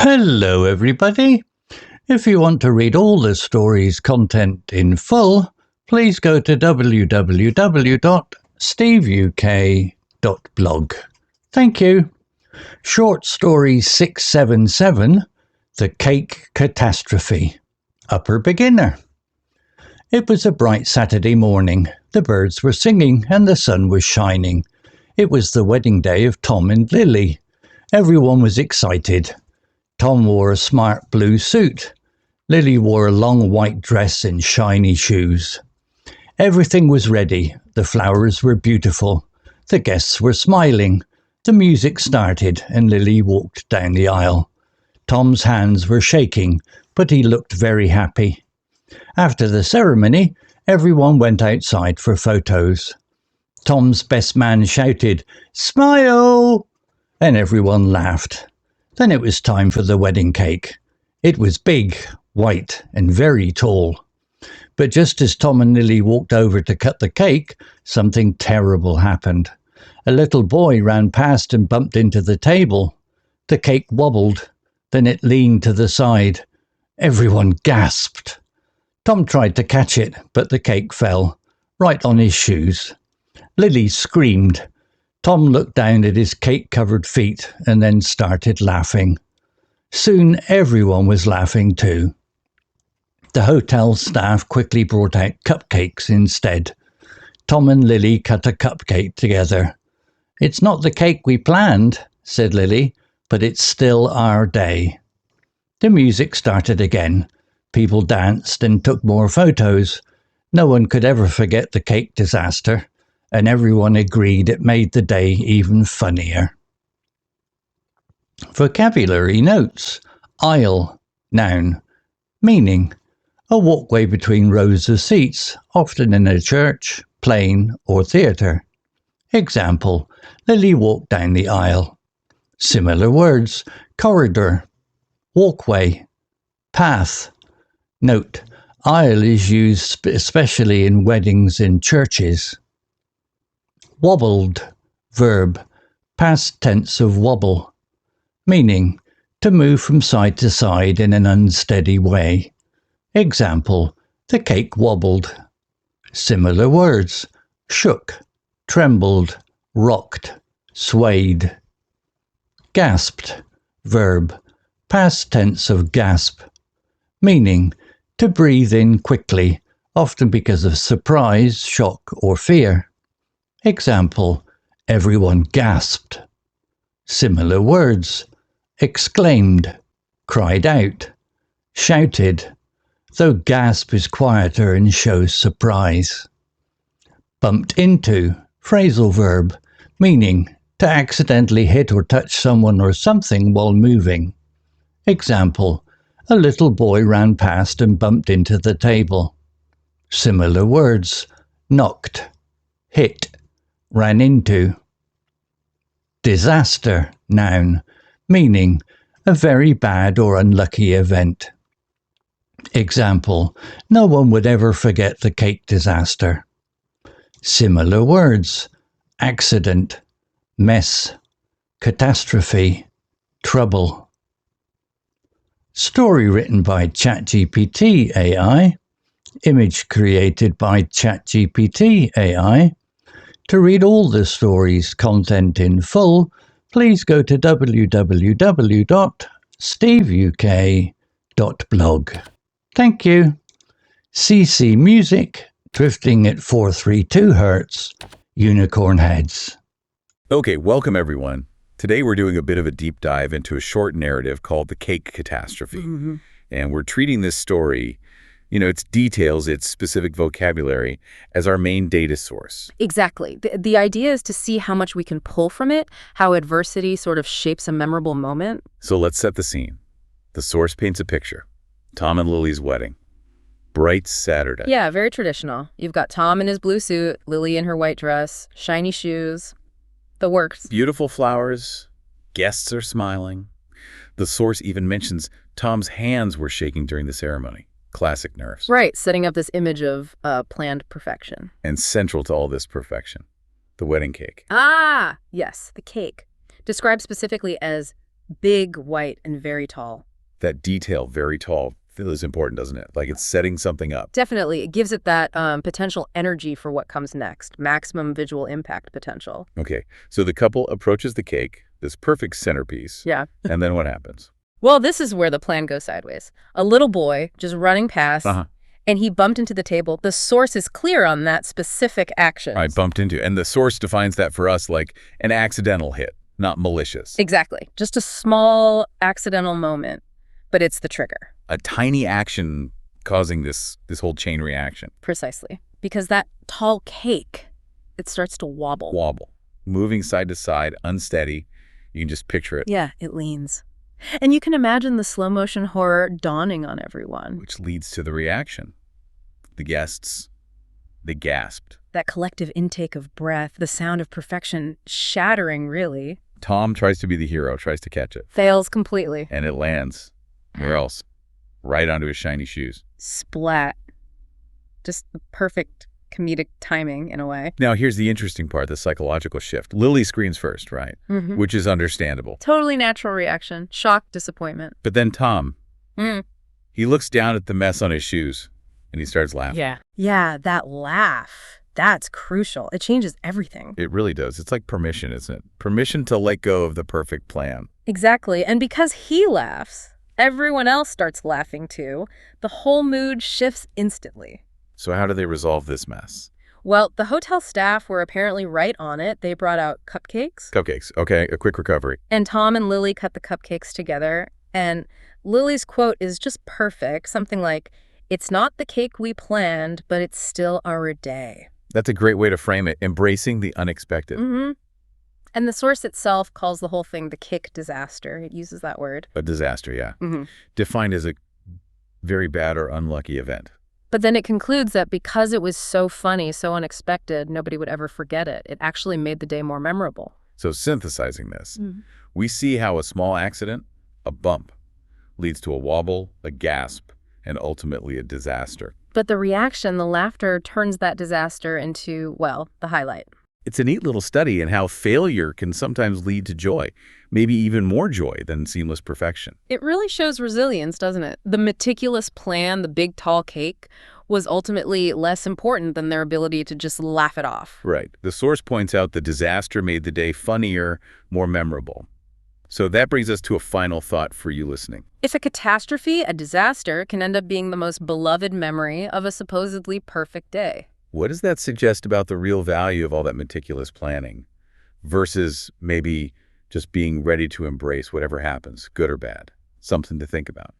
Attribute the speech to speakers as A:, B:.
A: Hello, everybody. If you want to read all the story's content in full, please go to www.steveuk.blog. Thank you. Short story 677, The Cake Catastrophe. Upper Beginner. It was a bright Saturday morning. The birds were singing and the sun was shining. It was the wedding day of Tom and Lily. Everyone was excited. Tom wore a smart blue suit. Lily wore a long white dress and shiny shoes. Everything was ready. The flowers were beautiful. The guests were smiling. The music started and Lily walked down the aisle. Tom's hands were shaking, but he looked very happy. After the ceremony, everyone went outside for photos. Tom's best man shouted, "Smile!" and everyone laughed. Then it was time for the wedding cake. It was big, white, and very tall. But just as Tom and Lily walked over to cut the cake, something terrible happened. A little boy ran past and bumped into the table. The cake wobbled. Then it leaned to the side. Everyone gasped. Tom tried to catch it, but the cake fell, right on his shoes. Lily screamed. Tom looked down at his cake-covered feet and then started laughing. Soon everyone was laughing too. The hotel staff quickly brought out cupcakes instead. Tom and Lily cut a cupcake together. "It's not the cake we planned," said Lily, "but it's still our day." The music started again. People danced and took more photos. No one could ever forget the cake disaster, and everyone agreed it made the day even funnier. Vocabulary notes. Aisle, noun. Meaning, a walkway between rows of seats, often in a church, plane, or theatre. Example, Lily walked down the aisle. Similar words, corridor, walkway, path. Note, aisle is used especially in weddings in churches. Wobbled, verb, past tense of wobble. Meaning, to move from side to side in an unsteady way. Example, the cake wobbled. Similar words, shook, trembled, rocked, swayed. Gasped, verb, past tense of gasp. Meaning, to breathe in quickly, often because of surprise, shock, or fear. Example, everyone gasped. Similar words, exclaimed, cried out, shouted, though gasp is quieter and shows surprise. Bumped into, phrasal verb, meaning to accidentally hit or touch someone or something while moving. Example, a little boy ran past and bumped into the table. Similar words, knocked, hit, ran into. Disaster, noun, meaning a very bad or unlucky event. Example, no one would ever forget the cake disaster. Similar words, accident, mess, catastrophe, trouble. Story written by ChatGPT AI. Image created by ChatGPT AI. To read all the story's content in full, please go to www.steveuk.blog. Thank you. CC Music, drifting at 432 Hz, Unicorn Heads.
B: Okay, welcome everyone. Today we're doing a bit of a deep dive into a short narrative called The Cake Catastrophe. And we're treating this story, its details, its specific vocabulary, as our main data source.
C: Exactly. The idea is to see how much we can pull from it, how adversity sort of shapes a memorable moment.
B: So let's set the scene. The source paints a picture. Tom and Lily's wedding. Bright Saturday.
C: Yeah, very traditional. You've got Tom in his blue suit, Lily in her white dress, shiny shoes. The works.
B: Beautiful flowers. Guests are smiling. The source even mentions Tom's hands were shaking during the ceremony. Classic nerves.
C: Right, setting up this image of planned perfection.
B: And central to all this perfection, the wedding cake.
C: Ah, yes, the cake. Described specifically as Big, white, and very tall.
B: That detail, very tall, is important, doesn't it? Like it's setting something up.
C: Definitely. It gives it that potential energy for what comes next. Maximum visual impact potential.
B: Okay, so the couple approaches the cake, this perfect centerpiece.
C: Yeah.
B: And then what happens?
C: Well, this is where the plan goes sideways. A little boy just running past, and he bumped into the table. The source is clear on that specific action.
B: I bumped into, and the source defines that for us like an accidental hit, not malicious.
C: Exactly. Just a small accidental moment, but it's the trigger.
B: A tiny action causing this whole chain reaction.
C: Precisely. Because that tall cake, it starts to wobble.
B: Wobble. Moving side to side, unsteady. You can just picture it.
C: Yeah, it leans. And you can imagine the slow motion horror dawning on everyone.
B: Which leads to the reaction. The guests, they gasped.
C: That collective intake of breath, the sound of perfection shattering, really.
B: Tom tries to be the hero, tries to catch it.
C: Fails completely.
B: And it lands. Where else? Right onto his shiny shoes.
C: Splat. Just the perfect comedic timing, in a way.
B: Now, here's the interesting part, the psychological shift. Lily screams first, right? Which is understandable.
C: Totally natural reaction. Shock, disappointment.
B: But then Tom, he looks down at the mess on his shoes, and he starts laughing.
C: Yeah, that laugh. That's crucial. It changes everything.
B: It really does. It's like permission, isn't it? Permission to let go of the perfect plan.
C: Exactly. And because he laughs, everyone else starts laughing too. The whole mood shifts instantly.
B: So how do they resolve this mess?
C: Well, the hotel staff were apparently right on it. They brought out cupcakes.
B: Cupcakes. Okay, a quick recovery.
C: And Tom and Lily cut the cupcakes together. And Lily's quote is just perfect. Something like, "It's not the cake we planned, but it's still our day."
B: That's a great way to frame it, embracing the unexpected.
C: And the source itself calls the whole thing the cake disaster. It uses that word.
B: A disaster, yeah. Defined as a very bad or unlucky event.
C: But then it concludes that because it was so funny, so unexpected, nobody would ever forget it. It actually made the day more memorable.
B: So synthesizing this, we see how a small accident, a bump, leads to a wobble, a gasp, and ultimately a disaster.
C: But the reaction, the laughter, turns that disaster into, well, the highlight.
B: It's a neat little study in how failure can sometimes lead to joy, maybe even more joy than seamless perfection.
C: It really shows resilience, doesn't it? The meticulous plan, the big tall cake, was ultimately less important than their ability to just laugh it off.
B: Right. The source points out the disaster made the day funnier, more memorable. So that brings us to a final thought for you listening.
C: If a catastrophe, a disaster, can end up being the most beloved memory of a supposedly perfect day.
B: What does that suggest about the real value of all that meticulous planning versus maybe just being ready to embrace whatever happens, good or bad? Something to think about.